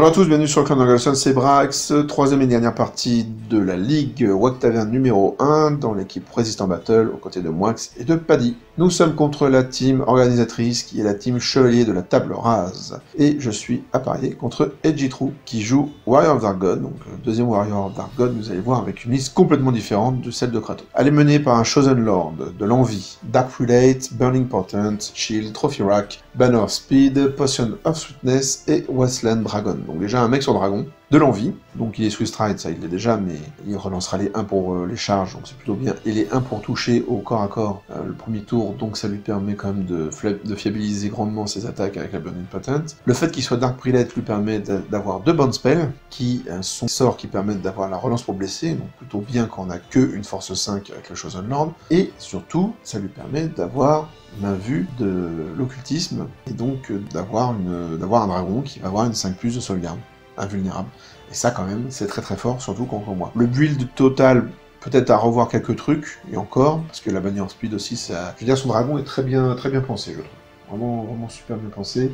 Bonjour à tous, bienvenue sur le Clan d'Angelson, c'est Brax, troisième et dernière partie de la Ligue Wactavian numéro 1 dans l'équipe Resistant Battle aux côtés de Moax et de Paddy. Nous sommes contre la team organisatrice qui est la team Chevalier de la Table Rase. Et je suis apparié contre Edgy-True qui joue Warrior of Dark God, donc le deuxième Warrior of Dark God, vous allez voir avec une liste complètement différente de celle de Kratos. Elle est menée par un Chosen Lord, de l'Envie, Dark Prelate, Burning Portent, Shield, Trophy Rack, Banner of Speed, Potion of Sweetness et Wasteland Dragon. Donc déjà un mec sur dragon, de l'envie, donc il est sous stride, ça il l'est déjà, mais il relancera les 1 pour les charges, donc c'est plutôt bien, et les 1 pour toucher au corps à corps le premier tour, donc ça lui permet quand même de fiabiliser grandement ses attaques avec la Burning Potent. Le fait qu'il soit Dark Prelate lui permet d'avoir 2 bonnes spells, qui sont des sorts qui permettent d'avoir la relance pour blesser, donc plutôt bien quand on a que une force 5 avec le Chosen Lord, et surtout, ça lui permet d'avoir main vue de l'occultisme, et donc d'avoir un dragon qui va avoir une 5+ de sauvegarde, invulnérable. Et ça quand même, c'est très très fort, surtout contre moi. Le build total, peut-être à revoir quelques trucs, et encore, parce que la bannière speed aussi, ça... Je veux dire, son dragon est très bien pensé, je trouve. Vraiment super bien pensé.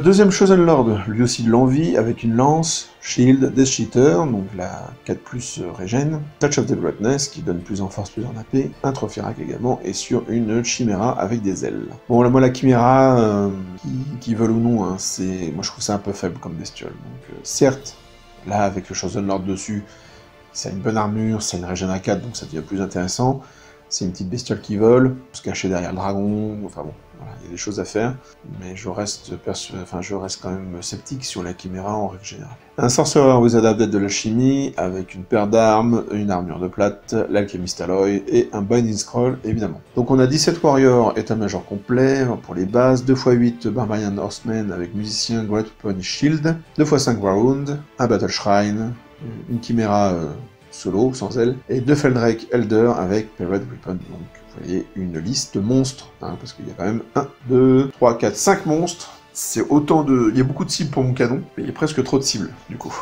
Deuxième Chosen Lord, lui aussi de l'envie, avec une lance, Shield, Death Cheater, donc la 4+ régène, Touch of the Greatness, qui donne plus en force, plus en AP, un Trophy Rack également, et sur une Chimera avec des ailes. Bon, moi la Chimera, qui veulent ou non, hein, moi je trouve ça un peu faible comme bestiole. Donc certes, là avec le Chosen Lord dessus, ça a une bonne armure, ça a une régène à 4, donc ça devient plus intéressant. C'est une petite bestiole qui vole, se cacher derrière le dragon, enfin bon, voilà, il y a des choses à faire, mais je reste quand même sceptique sur la Chimera en règle générale. Un Sorcerer Wizard Adepte de l'alchimie, avec une paire d'armes, une armure de plate, l'Alchemist Alloy, et un Binding Scroll, évidemment. Donc on a 17 Warriors, état-major complet, pour les bases, 2x8 Barbarian Horsemen avec musicien, Great Weapon et Shield, 2x5 Warhound, un Battle Shrine, une Chimera solo, sans elle, et 2 Feldrake Elder avec Parade Weapon. Donc vous voyez une liste monstre, hein, parce qu'il y a quand même 1, 2, 3, 4, 5 monstres. C'est autant de... Il y a beaucoup de cibles pour mon canon, mais il y a presque trop de cibles, du coup.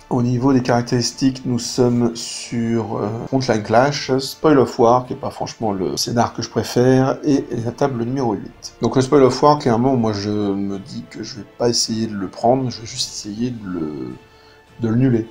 Au niveau des caractéristiques, nous sommes sur Frontline Clash, Spoil of War, qui n'est pas franchement le scénar que je préfère, et la table numéro 8. Donc le Spoil of War, clairement, moi je me dis que je vais pas essayer de le prendre, je vais juste essayer de le nuller,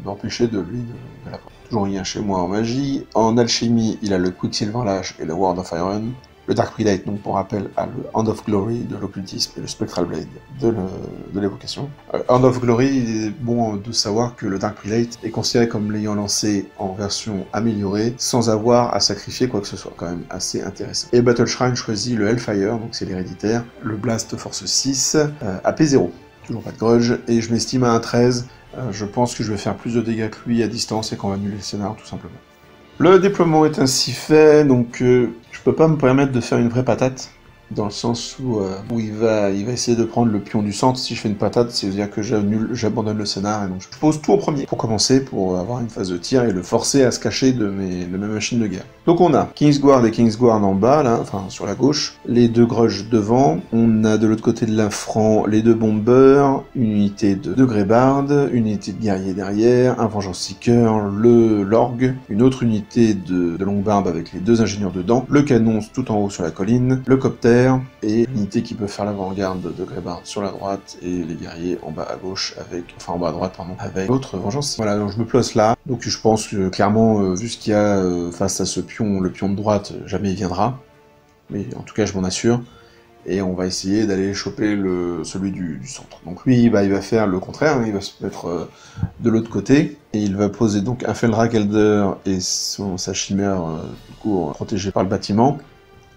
d'empêcher de lui de la prendre. Toujours rien chez moi en magie. En alchimie, il a le Quicksilver Lash et le Ward of Iron. Le Dark Prelate, donc pour rappel, a le Hand of Glory de l'occultisme et le Spectral Blade de l'évocation. Hand of Glory, il est bon de savoir que le Dark Prelate est considéré comme l'ayant lancé en version améliorée, sans avoir à sacrifier quoi que ce soit, quand même assez intéressant. Et Battle Shrine choisit le Hellfire, donc c'est l'héréditaire, le Blast Force 6, AP0. Toujours pas de grudge, et je m'estime à un 13. Je pense que je vais faire plus de dégâts que lui à distance et qu'on va annuler le scénar, tout simplement. Le déploiement est ainsi fait, donc je peux pas me permettre de faire une vraie patate, dans le sens où il va essayer de prendre le pion du centre. Si je fais une patate, c'est-à-dire que j'abandonne le scénar, et donc je pose tout au premier, pour commencer, pour avoir une phase de tir et le forcer à se cacher de mes machines de guerre. Donc on a Kingsguard et Kingsguard en bas, là, enfin sur la gauche, les 2 grudges devant, on a de l'autre côté de l'infrant les 2 bombers, une unité de Greybard, une unité de guerrier derrière, un Vengeance Seeker, l'orgue, une autre unité de Longbarbe avec les 2 ingénieurs dedans, le canon tout en haut sur la colline, le copter, et l'unité qui peut faire l'avant-garde de Greybard sur la droite, et les guerriers en bas à gauche en bas à droite, pardon, avec l'autre Vengeance. Voilà, donc je me place là, donc je pense que clairement, vu ce qu'il y a face à ce pion, le pion de droite, jamais il viendra, mais en tout cas je m'en assure, et on va essayer d'aller choper celui du centre. Donc lui, bah, il va faire le contraire, hein, il va se mettre de l'autre côté, et il va poser donc un Feldrake Elder et sa chimère, du coup, protégée par le bâtiment,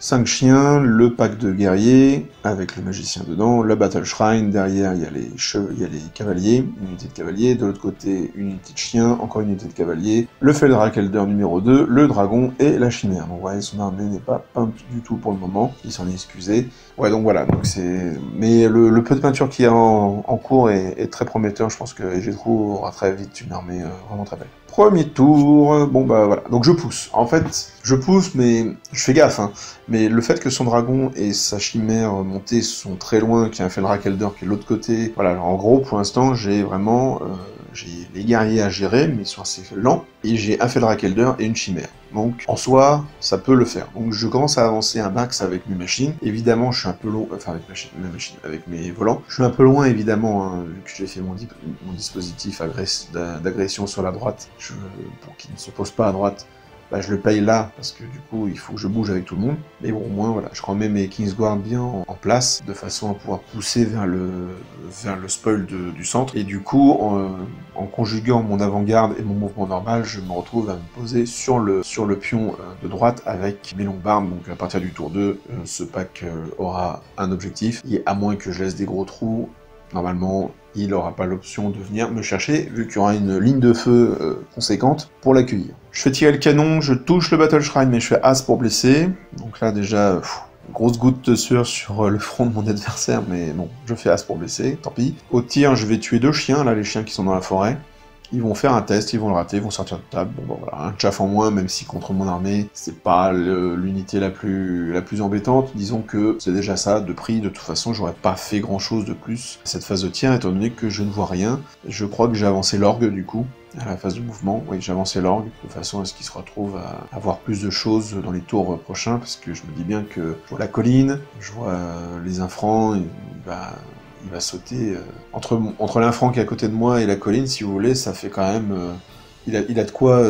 5 chiens, le pack de guerriers, avec le magicien dedans, le Battle Shrine, derrière il y a les cavaliers, une unité de cavaliers, de l'autre côté une unité de chiens, encore une unité de cavaliers, le Feldrake Elder numéro 2, le dragon et la chimère. Donc vous voyez, son armée n'est pas peinte du tout pour le moment, il s'en est excusé. Ouais, donc voilà, donc c'est... Mais le peu de peinture qu'il y a en cours est très prometteur, je pense que Edgy-True aura très vite une armée vraiment très belle. Premier tour, bon bah voilà, donc je pousse. En fait, je pousse, mais je fais gaffe, hein. Mais le fait que son dragon et sa chimère montée sont très loin, qu'il y a un Feldrake Elder qui est de l'autre côté, voilà, alors en gros, pour l'instant, j'ai vraiment j'ai les guerriers à gérer, mais ils sont assez lents, et j'ai un Feldrake Elder et une chimère. Donc, en soi, ça peut le faire. Donc, je commence à avancer un max avec mes machines. Évidemment, je suis un peu long, enfin, mes machines, avec mes volants. Je suis un peu loin, évidemment, hein, vu que j'ai fait mon dispositif d'agression sur la droite, pour qu'il ne s'oppose pas à droite. Bah, je le paye là, parce que du coup, il faut que je bouge avec tout le monde. Mais bon, au moins, voilà, je remets mes Kingsguard bien en place, de façon à pouvoir pousser vers le spoil du centre. Et du coup, en conjuguant mon avant-garde et mon mouvement normal, je me retrouve à me poser sur le pion de droite avec mes longues-barbes. Donc à partir du tour 2, ce pack aura un objectif, et à moins que je laisse des gros trous, normalement, il n'aura pas l'option de venir me chercher, vu qu'il y aura une ligne de feu conséquente pour l'accueillir. Je fais tirer le canon, je touche le Battle Shrine, mais je fais As pour blesser. Donc là, déjà, grosse goutte de sueur sur le front de mon adversaire, mais bon, je fais As pour blesser, tant pis. Au tir, je vais tuer 2 chiens, là, les chiens qui sont dans la forêt. Ils vont faire un test, ils vont le rater, ils vont sortir de table. Bon, voilà, un chaff en moins, même si contre mon armée, c'est pas l'unité la plus embêtante. Disons que c'est déjà ça, de prix. De toute façon, j'aurais pas fait grand chose de plus à cette phase de tir, étant donné que je ne vois rien. Je crois que j'ai avancé l'orgue, du coup, à la phase de mouvement. Oui, j'ai avancé l'orgue, de façon à ce qu'il se retrouve à avoir plus de choses dans les tours prochains, parce que je me dis bien que je vois la colline, je vois les infrans, il va sauter entre l'infran qui est à côté de moi et la colline, si vous voulez, ça fait quand même... il a de quoi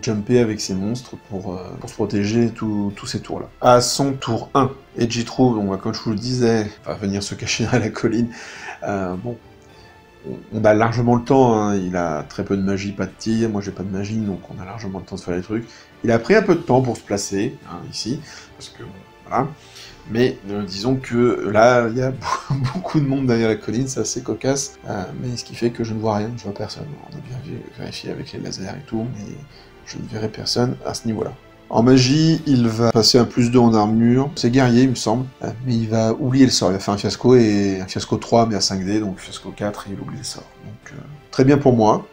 jumper avec ses monstres pour se protéger tous ces tours-là. À son tour 1, Edgy trouve, donc comme je vous le disais, va venir se cacher à la colline. Bon, on a largement le temps, hein. Il a très peu de magie, pas de tir, moi j'ai pas de magie, donc on a largement le temps de faire les trucs. Il a pris un peu de temps pour se placer, hein, ici, parce que, bon, voilà. Mais disons que là, il y a beaucoup de monde derrière la colline, c'est assez cocasse, mais ce qui fait que je ne vois rien, je vois personne. On a bien vérifié avec les lasers et tout, mais je ne verrai personne à ce niveau-là. En magie, il va passer un +2 en armure, c'est guerrier il me semble, mais il va oublier le sort, il va faire un fiasco 3 mais à 5D, donc fiasco 4 et il oublie le sort. Donc très bien pour moi,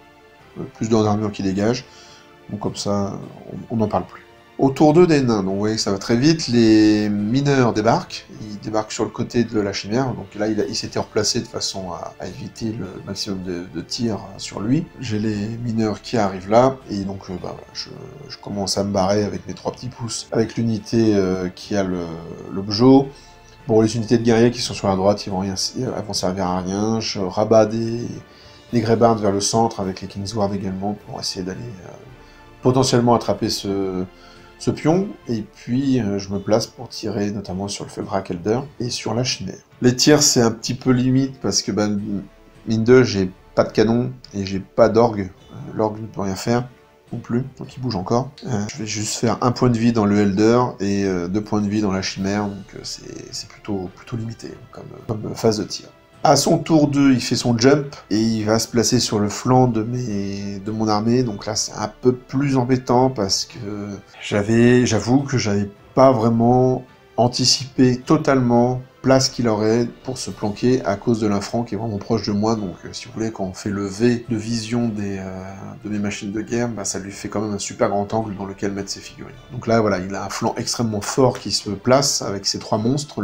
+2 en armure qui dégage, donc comme ça on n'en parle plus. Au tour 2 des nains, donc vous voyez que ça va très vite, les mineurs débarquent, ils débarquent sur le côté de la chimère, donc là il s'était replacé de façon à éviter le maximum de tirs sur lui. J'ai les mineurs qui arrivent là, et donc voilà, je commence à me barrer avec mes 3 petits pouces, avec l'unité qui a le bjo. Bon, les unités de guerriers qui sont sur la droite, elles vont servir à rien, je rabats des Greybards vers le centre avec les Kingsguard également, pour essayer d'aller potentiellement attraper ce pion, et puis je me place pour tirer notamment sur le Feldrake Elder et sur la chimère. Les tirs c'est un petit peu limite parce que mine de j'ai pas de canon et j'ai pas d'orgue, l'orgue ne peut rien faire non plus, donc il bouge encore. Je vais juste faire 1 point de vie dans le Elder et 2 points de vie dans la chimère, donc c'est plutôt limité comme phase de tir. À son tour 2, il fait son jump, et il va se placer sur le flanc de mon armée, donc là c'est un peu plus embêtant, parce que j'avoue que j'avais pas vraiment anticipé totalement place qu'il aurait pour se planquer à cause de l'infran qui est vraiment proche de moi, donc si vous voulez, quand on fait le V de vision de mes machines de guerre, ça lui fait quand même un super grand angle dans lequel mettre ses figurines. Donc là voilà, il a un flanc extrêmement fort qui se place avec ses 3 monstres,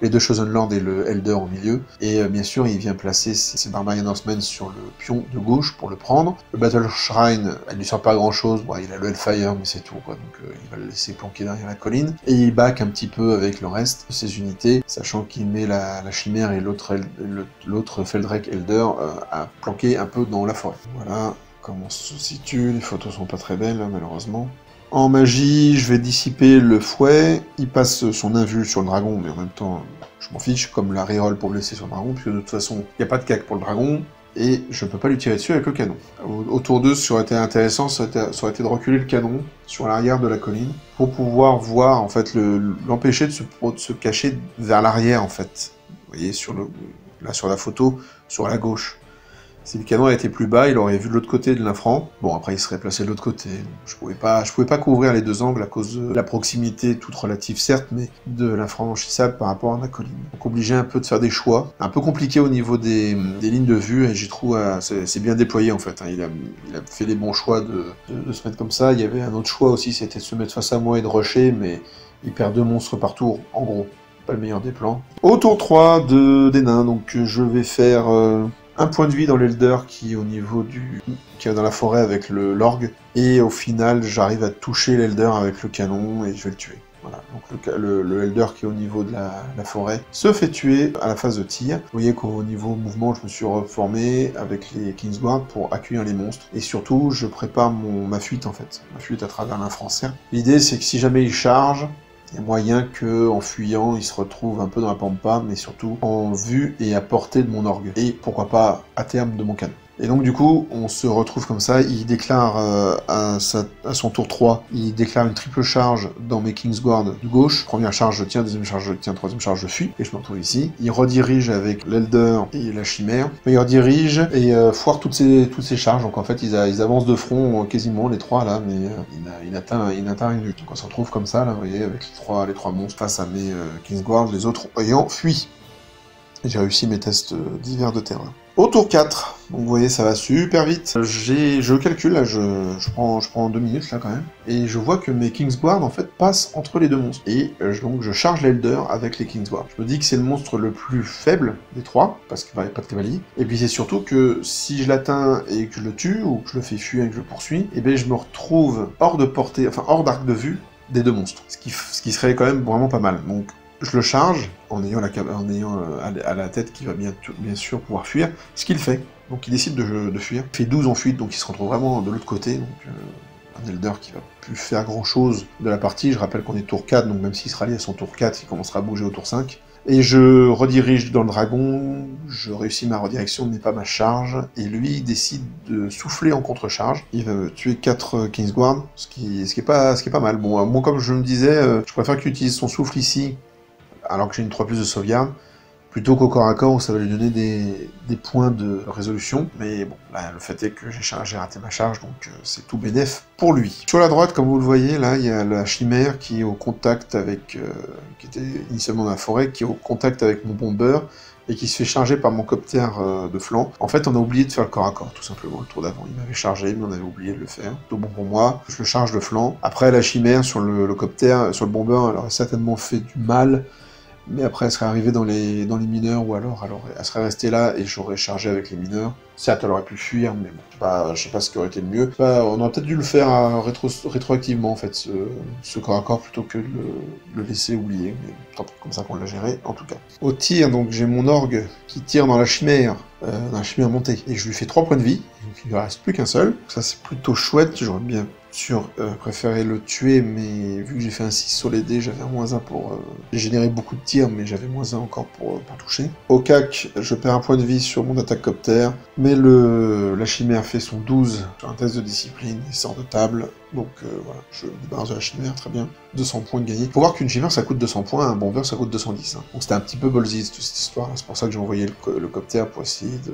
les 2 Chosen Lords et le Elder au milieu, et bien sûr il vient placer ses Barbarian Horsemen sur le pion de gauche pour le prendre. Le Battle Shrine, elle lui sert pas à grand chose, bon, il a le Hellfire mais c'est tout quoi, donc il va le laisser planquer derrière la colline, et il back un petit peu avec le reste de ses unités, sachant qu'il met la chimère et l'autre Feldrake Elder à planquer un peu dans la forêt. Voilà comment on se situe, les photos sont pas très belles hein, malheureusement. En magie, je vais dissiper le fouet, il passe son invul sur le dragon, mais en même temps, je m'en fiche, comme la reroll pour blesser sur le dragon, puisque de toute façon, il n'y a pas de cac pour le dragon, et je peux pas lui tirer dessus avec le canon. Au tour 2, ce qui aurait été intéressant, ça aurait été de reculer le canon sur l'arrière de la colline, pour pouvoir voir, en fait, l'empêcher de se cacher vers l'arrière, en fait. Vous voyez, là sur la photo, sur la gauche. Si le canon a été plus bas, il aurait vu de l'autre côté de l'infran. Bon, après, il serait placé de l'autre côté. Je pouvais pas couvrir les 2 angles à cause de la proximité, toute relative certes, mais de l'infranchissable par rapport à ma colline. Donc obligé un peu de faire des choix. Un peu compliqué au niveau des lignes de vue, et j'y trouve c'est bien déployé en fait. Hein. Il a fait les bons choix de se mettre comme ça. Il y avait un autre choix aussi, c'était de se mettre face à moi et de rusher, mais il perd 2 monstres par tour, en gros. Pas le meilleur des plans. Au tour 3 des nains, donc je vais faire un point de vie dans l'Elder qui est au niveau qui est dans la forêt avec l'orgue, et au final j'arrive à toucher l'Elder avec le canon et je vais le tuer. Voilà, donc le Elder qui est au niveau de la forêt se fait tuer à la phase de tir. Vous voyez qu'au niveau mouvement, je me suis reformé avec les Kingsguard pour accueillir les monstres. Et surtout, je prépare ma fuite en fait, ma fuite à travers l'infrancière. L'idée c'est que si jamais il charge, il y a moyen qu'en fuyant, il se retrouve un peu dans la pampa, mais surtout en vue et à portée de mon orgue. Et pourquoi pas à terme de mon canon. Et donc du coup, on se retrouve comme ça, il déclare à son tour 3, il déclare une triple charge dans mes Kingsguard de gauche. Première charge je tiens, deuxième charge je tiens, troisième charge je fuis, et je me retrouve ici. Il redirige avec l'Elder et la Chimère. Il redirige et foire toutes ces charges, donc en fait ils avancent de front quasiment les trois là, mais il n'atteint rien du tout. Donc on se retrouve comme ça, là, vous voyez, avec les trois monstres face à mes Kingsguard, les autres ayant fui. J'ai réussi mes tests divers de terrain. Au tour 4, donc vous voyez ça va super vite. Je calcule là, je prends 2 minutes là quand même, et je vois que mes Kingsguard en fait passent entre les deux monstres. Et donc je charge l'Elder avec les Kingsguard. Je me dis que c'est le monstre le plus faible des trois, parce qu'il n'y a pas de cavalier. Et puis c'est surtout que si je l'atteins et que je le tue, ou que je le fais fuir et que je le poursuis, et bien je me retrouve hors de portée, enfin hors d'arc de vue des deux monstres. Ce qui serait quand même vraiment pas mal. Donc je le charge en ayant à la tête qui va bien sûr pouvoir fuir, ce qu'il fait. Donc il décide de fuir. Il fait 12 en fuite, donc il se retrouve vraiment de l'autre côté. Donc un Elder qui va plus faire grand chose de la partie. Je rappelle qu'on est tour 4, donc même s'il se rallie à son tour 4, il commencera à bouger au tour 5. Et je redirige dans le dragon, je réussis ma redirection, mais pas ma charge, et lui il décide de souffler en contre-charge. Il va me tuer 4 Kingsguard, ce qui est pas mal. Bon, moi comme je me disais, je préfère qu'il utilise son souffle ici, alors que j'ai une 3+ de sauvegarde, plutôt qu'au corps à corps où ça va lui donner des points de résolution. Mais bon, là, le fait est que j'ai raté ma charge, donc c'est tout bénef pour lui. Sur la droite, comme vous le voyez, là, il y a la chimère qui est au contact avec... qui était initialement dans la forêt, qui est au contact avec mon bomber, et qui se fait charger par mon copter de flanc. En fait, on a oublié de faire le corps à corps, tout simplement, le tour d'avant. Il m'avait chargé, mais on avait oublié de le faire. Tout bon pour moi, je le charge de flanc. Après, la chimère sur le copter, sur le bomber, elle aurait certainement fait du mal, mais après elle serait arrivée dans les mineurs, ou alors elle serait restée là et j'aurais chargé avec les mineurs. Certes, elle aurait pu fuir, mais bon, je sais pas ce qui aurait été le mieux. On aurait peut-être dû le faire rétroactivement, en fait, ce corps à corps, plutôt que de le laisser oublier, mais tant pis, comme ça qu'on l'a géré, en tout cas. Au tir, donc j'ai mon orgue qui tire dans la chimère montée, et je lui fais 3 points de vie, donc il ne reste plus qu'un seul. Ça c'est plutôt chouette, j'aurais bien sûr préféré le tuer, mais vu que j'ai fait un 6 sur les dés, j'avais un -1 pour... J'ai généré beaucoup de tirs, mais j'avais -1 encore pour toucher. Au cac, je perds un point de vie sur mon attaque copter, mais la chimère fait son 12 sur un test de discipline, il sort de table, donc voilà, je me débarrasse de la chimère, très bien. 200 points de gagné. Faut voir qu'une chimère ça coûte 200 points, un bomber ça coûte 210. Hein. Donc c'était un petit peu ballsy toute cette histoire, c'est pour ça que j'ai envoyé le copter pour essayer de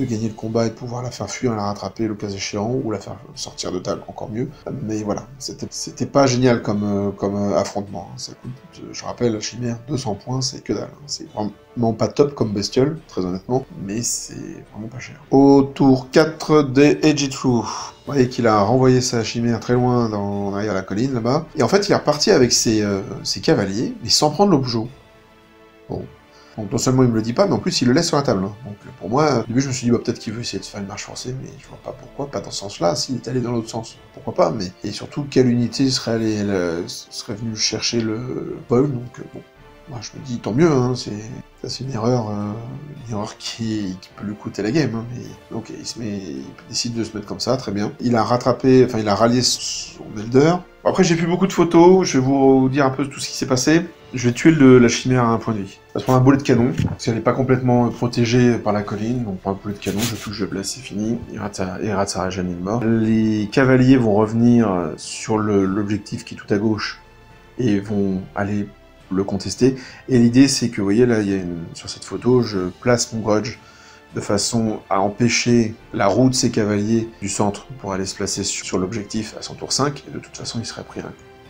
gagner le combat et de pouvoir la faire fuir, la rattraper le cas échéant, ou la faire sortir de table, encore mieux. Mais voilà, c'était pas génial comme affrontement. Hein. Ça coûte, je rappelle, la chimère, 200 points, c'est que dalle. Hein. C'est vraiment pas top comme bestiole, très honnêtement, mais c'est vraiment pas cher. Au tour 4 des Ejitru, vous voyez qu'il a renvoyé sa chimère très loin derrière la colline, là-bas, et en fait il est reparti avec ses cavaliers, mais sans prendre l'objet. Bon. Donc non seulement il me le dit pas, mais en plus il le laisse sur la table. Hein. Donc pour moi, au début je me suis dit, bah, peut-être qu'il veut essayer de faire une marche forcée, mais je vois pas pourquoi, pas dans ce sens-là, s'il est allé dans l'autre sens, pourquoi pas, mais... Et surtout, quelle unité serait venue chercher le Paul, donc bon, moi je me dis, tant mieux, hein, c'est une erreur qui peut lui coûter la game, hein, mais... Donc il décide de se mettre comme ça, très bien. Il a rattrapé, enfin il a rallié son Elder. Après j'ai plus beaucoup de photos, je vais vous dire un peu tout ce qui s'est passé. Je vais tuer la chimère à un point de vie. Je vais prendre un boulet de canon, parce qu'elle n'est pas complètement protégée par la colline, donc pour un boulet de canon, je touche, je blesse, c'est fini. Il rate sa régène, il est mort. Les cavaliers vont revenir sur l'objectif qui est tout à gauche, et vont aller le contester. Et l'idée c'est que, vous voyez là, sur cette photo, je place mon grudge de façon à empêcher la roue de ces cavaliers du centre pour aller se placer sur l'objectif à son tour 5, et de toute façon il serait pris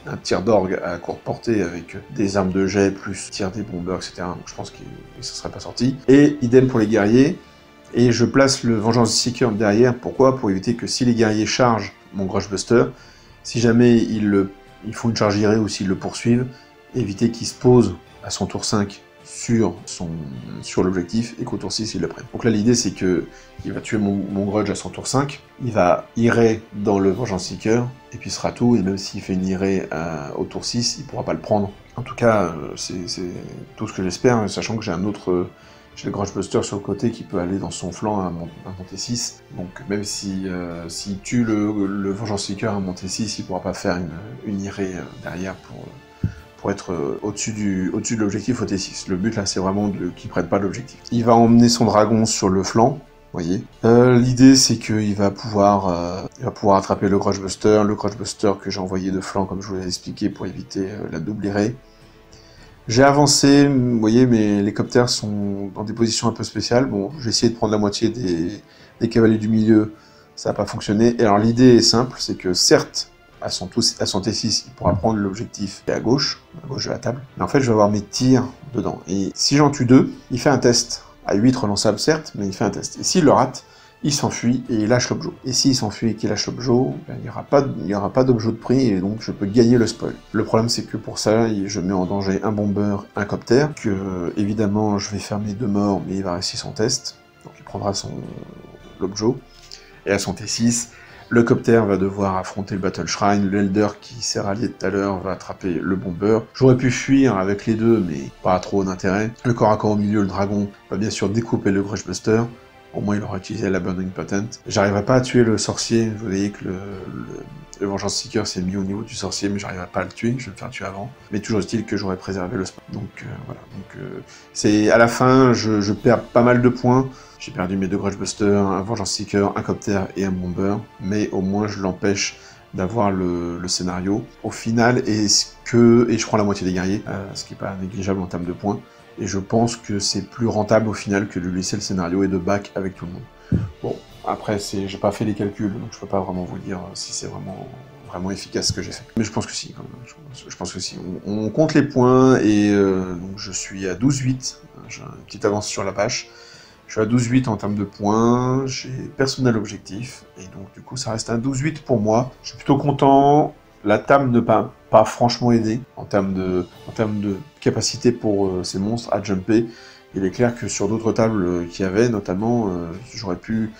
un tir d'orgue à courte portée avec des armes de jet, plus tir des bombers, etc. Donc je pense qu'il ne serait pas sorti. Et idem pour les guerriers, et je place le Vengeance Seeker derrière, pourquoi? Pour éviter que si les guerriers chargent mon Grudge Buster, si jamais ils font une charge irée ou s'ils le poursuivent, éviter qu'il se pose à son tour 5 sur l'objectif et qu'au tour 6 il le prenne. Donc là l'idée c'est que il va tuer mon grudge à son tour 5, il va irrer dans le Vengeance Seeker, et puis ce sera tout, et même s'il fait une irrée au tour 6, il pourra pas le prendre. En tout cas, c'est tout ce que j'espère, sachant que j'ai j'ai le Grudge Buster sur le côté qui peut aller dans son flanc à monter 6. Donc même s'il tue le Vengeance Seeker à monter 6, il pourra pas faire une irée derrière pour être au-dessus de l'objectif au T6. Le but là c'est vraiment qu'il prenne pas l'objectif. Il va emmener son dragon sur le flanc, vous voyez. L'idée c'est qu'il va pouvoir attraper le Grudge Buster que j'ai envoyé de flanc comme je vous l'ai expliqué pour éviter la double irée. J'ai avancé, vous voyez, mes hélicoptères sont dans des positions un peu spéciales. Bon, j'ai essayé de prendre la moitié des cavaliers du milieu, ça n'a pas fonctionné. Et alors l'idée est simple, c'est que certes, à son T6, il pourra prendre l'objectif à gauche de la table. Mais en fait, je vais avoir mes tirs dedans. Et si j'en tue 2, il fait un test. À 8 relançables, certes, mais il fait un test. Et s'il le rate, il s'enfuit et il lâche l'objet. Et s'il s'enfuit et qu'il lâche l'objet, ben, il n'y aura pas d'objet de prix et donc je peux gagner le spoil. Le problème c'est que pour ça, je mets en danger un bomber, un copter, que évidemment je vais faire mes 2 morts, mais il va réussir son test. Donc il prendra l'objet. Et à son T6, le copter va devoir affronter le Battle Shrine, l'Elder qui s'est rallié tout à l'heure va attraper le bomber. J'aurais pu fuir avec les deux, mais pas trop d'intérêt. Le corps à corps au milieu, le dragon, va bien sûr découper le Grudge Buster. Au moins il aura utilisé la Burning Patent. J'arriverai pas à tuer le sorcier, vous voyez que le Vengeance Seeker s'est mis au niveau du sorcier, mais j'arriverai pas à le tuer, je vais me faire tuer avant. Mais toujours est-il que j'aurais préservé le spot. Donc voilà, c'est à la fin, je perds pas mal de points. J'ai perdu mes 2 Grudge Busters, un Vengeance Seeker, un Copter et un Bomber, mais au moins je l'empêche d'avoir le scénario. Au final, et je prends la moitié des guerriers, ce qui est pas négligeable en termes de points. Et je pense que c'est plus rentable au final que de lui laisser le scénario et de back avec tout le monde. Bon, après, j'ai pas fait les calculs, donc je peux pas vraiment vous dire si c'est vraiment efficace ce que j'ai fait. Mais je pense que si, quand même. Je pense que si. On compte les points, et donc je suis à 12-8. J'ai une petite avance sur la page. Je suis à 12-8 en termes de points, j'ai personnel objectif, et donc du coup ça reste un 12-8 pour moi. Je suis plutôt content. La table ne pas franchement aidé en termes de capacité pour ces monstres à jumper. Il est clair que sur d'autres tables qu'il y avait, notamment, j'aurais pu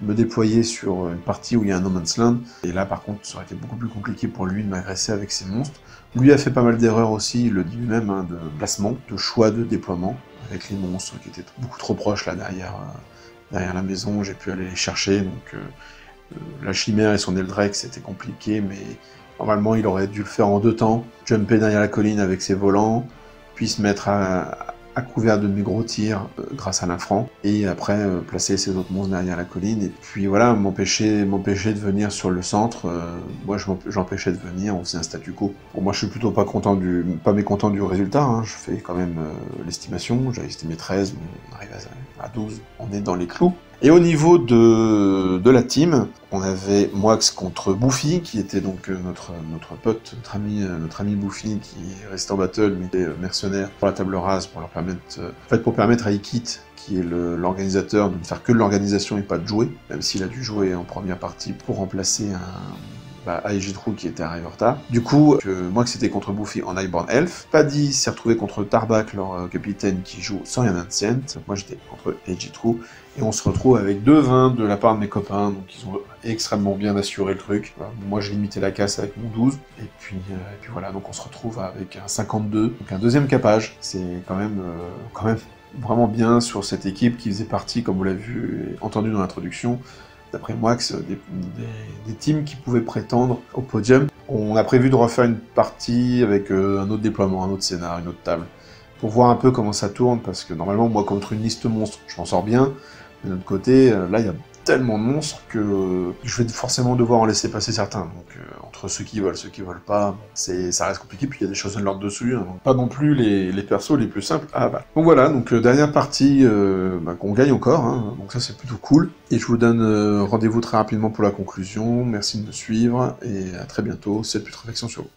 me déployer sur une partie où il y a un No Man's Land, et là par contre ça aurait été beaucoup plus compliqué pour lui de m'agresser avec ses monstres. Lui a fait pas mal d'erreurs aussi, il le dit lui-même, hein, de placement, de choix de déploiement, avec les monstres qui étaient beaucoup trop proches là derrière la maison, j'ai pu aller les chercher, donc la chimère et son Eldrake c'était compliqué, mais normalement, il aurait dû le faire en 2 temps, jumper derrière la colline avec ses volants, puis se mettre à couvert de mes gros tirs grâce à l'infrant, et après placer ses autres monstres derrière la colline, et puis voilà, m'empêcher de venir sur le centre. Moi j'empêchais de venir, on faisait un statu quo. Bon, moi je suis plutôt pas mécontent du résultat, hein. Je fais quand même l'estimation, j'avais estimé 13, on arrive à 12, on est dans les clous. Et au niveau de la team, on avait Moax contre Bouffi, qui était donc notre pote, notre ami Bouffi, qui est resté en battle, mais était mercenaire pour la table rase, pour permettre à Ikit, qui est l'organisateur, de ne faire que de l'organisation et pas de jouer, même s'il a dû jouer en première partie pour remplacer Aegitru qui était arrivé en retard. Du coup, moi que c'était contre Bouffi en Highborn Elf. Paddy s'est retrouvé contre Tarbak, leur capitaine qui joue sans rien Ancient. Moi j'étais contre Aegitru. Et on se retrouve avec 2-20 de la part de mes copains, donc ils ont extrêmement bien assuré le truc. Voilà. Moi j'ai limité la casse avec mon 12, et puis voilà, donc on se retrouve avec un 52, donc un deuxième capage. C'est quand même vraiment bien sur cette équipe qui faisait partie, comme vous l'avez vu et entendu dans l'introduction, d'après moi, des teams qui pouvaient prétendre au podium. On a prévu de refaire une partie avec un autre déploiement, un autre scénar, une autre table, pour voir un peu comment ça tourne, parce que normalement, moi, contre une liste monstre, je m'en sors bien, mais d'un autre côté, là, il y a tellement de monstres que je vais forcément devoir en laisser passer certains. Donc, entre ceux qui veulent pas, ça reste compliqué, puis il y a des choses de l'ordre dessus, hein, donc pas non plus les persos les plus simples à abattre. Donc voilà, donc dernière partie qu'on gagne encore, hein, donc ça c'est plutôt cool. Et je vous donne rendez-vous très rapidement pour la conclusion. Merci de me suivre, et à très bientôt. Cette putréfaction sur vous.